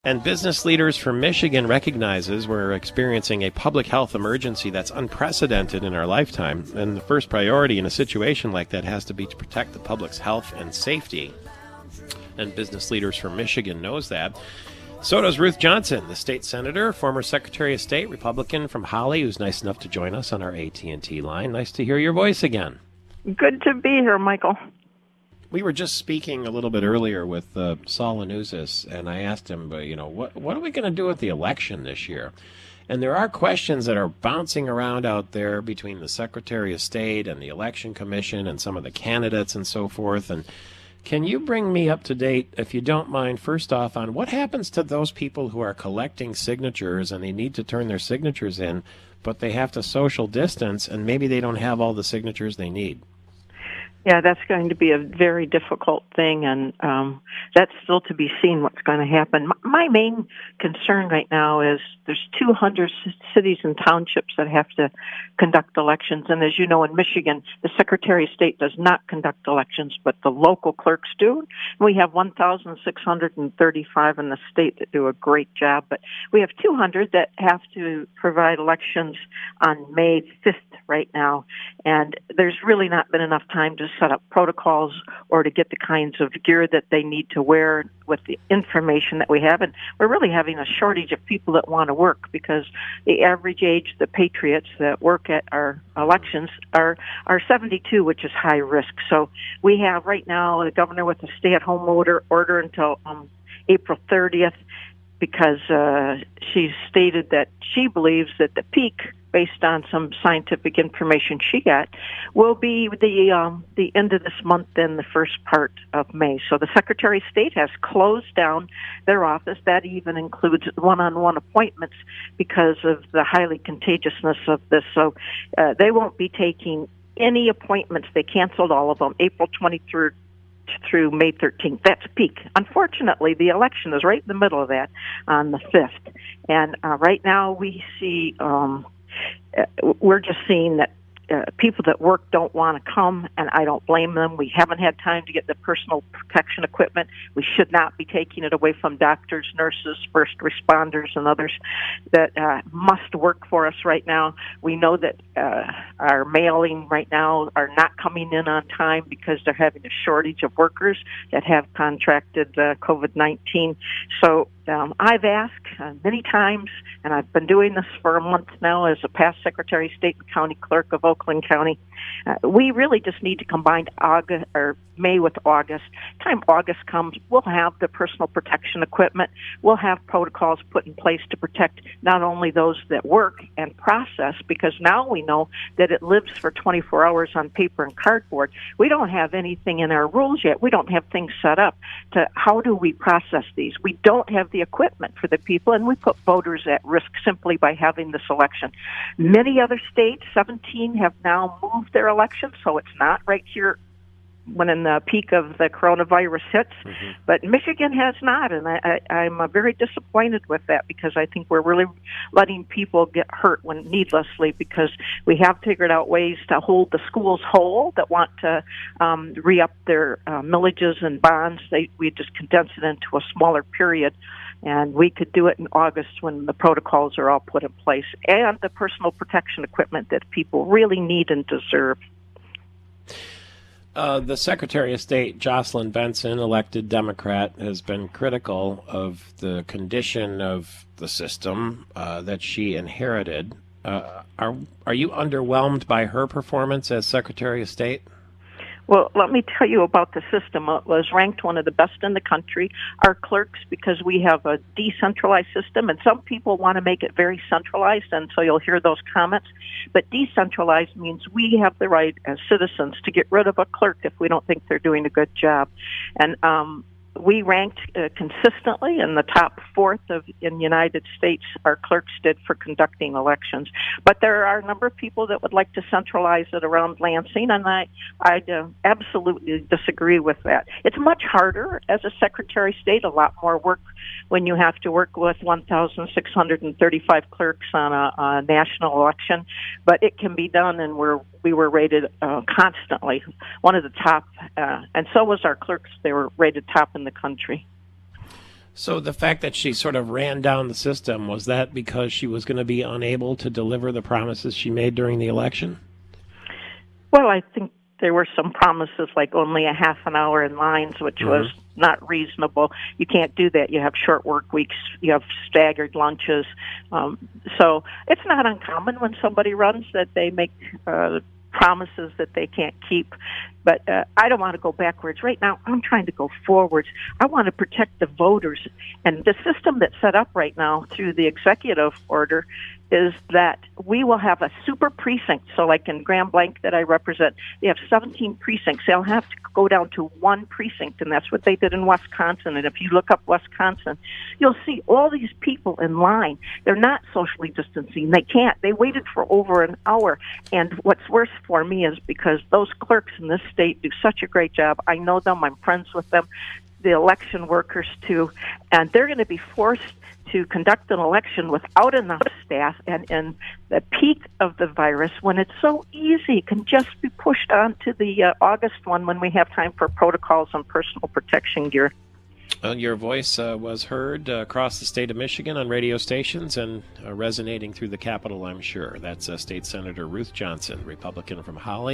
And Business Leaders from Michigan recognizes we're experiencing a public health emergency that's unprecedented in our lifetime. And the first priority in a situation like that has to be to protect the public's health and safety. And Business Leaders from Michigan knows that. So does Ruth Johnson, the state senator, former Secretary of State, Republican from Holly, who's nice enough to join us on our AT&T line. Nice to hear your voice again. Good to be here, Michael. We were just speaking a little bit earlier with Saul Anuzis, and I asked him, what are we going to do with the election this year? And there are questions that are bouncing around out there between the Secretary of State and the Election Commission and some of the candidates and so forth. And can you bring me up to date, if you don't mind, first off, on what happens to those people who are collecting signatures and they need to turn their signatures in, but they have to social distance and maybe they don't have all the signatures they need? Yeah, that's going to be a very difficult thing, and that's still to be seen what's going to happen. My main concern right now is there's 200 cities and townships that have to conduct elections, and as you know, in Michigan, the Secretary of State does not conduct elections, but the local clerks do. We have 1,635 in the state that do a great job, but we have 200 that have to provide elections on May 5th right now, and there's really not been enough time to set up protocols or to get the kinds of gear that they need to wear with the information that we have. And we're really having a shortage of people that want to work because the average age, the patriots that work at our elections are 72, which is high risk. So we have right now the governor with a stay-at-home order until April 30th because she stated that she believes that the peak, based on some scientific information she got, will be the end of this month and the first part of May. So the Secretary of State has closed down their office. That even includes one-on-one appointments because of the highly contagiousness of this. So they won't be taking any appointments. They canceled all of them, April 23rd through May 13th. That's peak. Unfortunately, the election is right in the middle of that on the 5th. And right now we see we're just seeing that people that work don't want to come, and I don't blame them. We haven't had time to get the personal protection equipment. We should not be taking it away from doctors, nurses, first responders, and others that must work for us right now. We know that our mailing right now are not coming in on time because they're having a shortage of workers that have contracted COVID-19. So I've asked many times, and I've been doing this for a month now as a past Secretary of State and County Clerk of Oakland County. We really just need to combine August or May with August. Time August comes, we'll have the personal protection equipment. We'll have protocols put in place to protect not only those that work and process, because now we know that it lives for 24 hours on paper and cardboard. We don't have anything in our rules yet. We don't have things set up to how do we process these. We don't have the equipment for the people, and we put voters at risk simply by having this election. Many other states, 17, have now moved their elections, so it's not right here when in the peak of the coronavirus hits, but Michigan has not, and I'm very disappointed with that because I think we're really letting people get hurt when needlessly, because we have figured out ways to hold the schools whole that want to re-up their millages and bonds. We just condense it into a smaller period, and we could do it in August when the protocols are all put in place and the personal protection equipment that people really need and deserve. The Secretary of State, Jocelyn Benson, elected Democrat, has been critical of the condition of the system that she inherited. Are you underwhelmed by her performance as Secretary of State? Well, let me tell you about the system. It was ranked one of the best in the country. Our clerks, because we have a decentralized system, and some people want to make it very centralized, and so you'll hear those comments. But decentralized means we have the right as citizens to get rid of a clerk if we don't think they're doing a good job. And we ranked consistently in the top fourth in the United States, our clerks did, for conducting elections. But there are a number of people that would like to centralize it around Lansing, and I absolutely disagree with that. It's much harder as a Secretary of State, a lot more work when you have to work with 1,635 clerks on a national election, but it can be done, and we were rated constantly one of the top, and so was our clerks. They were rated top in the country. So the fact that she sort of ran down the system, was that because she was going to be unable to deliver the promises she made during the election? Well, I think there were some promises like only a half an hour in lines, which was not reasonable. You can't do that. You have short work weeks. You have staggered lunches. So it's not uncommon when somebody runs that they make promises that they can't keep. But I don't want to go backwards. Right now, I'm trying to go forwards. I want to protect the voters. And the system that's set up right now through the executive order is that we will have a super precinct. So like in Grand Blanc that I represent, they have 17 precincts. They'll have to go down to one precinct, and that's what they did in Wisconsin. And if you look up Wisconsin, you'll see all these people in line. They're not socially distancing. They can't. They waited for over an hour. And what's worse for me is because those clerks in this state do such a great job. I know them. I'm friends with them. The election workers, too. And they're going to be forced to conduct an election without enough staff, and in the peak of the virus, when it's so easy, it can just be pushed on to the August one when we have time for protocols and personal protection gear. Well, your voice was heard across the state of Michigan on radio stations and resonating through the Capitol, I'm sure. That's State Senator Ruth Johnson, Republican from Holly.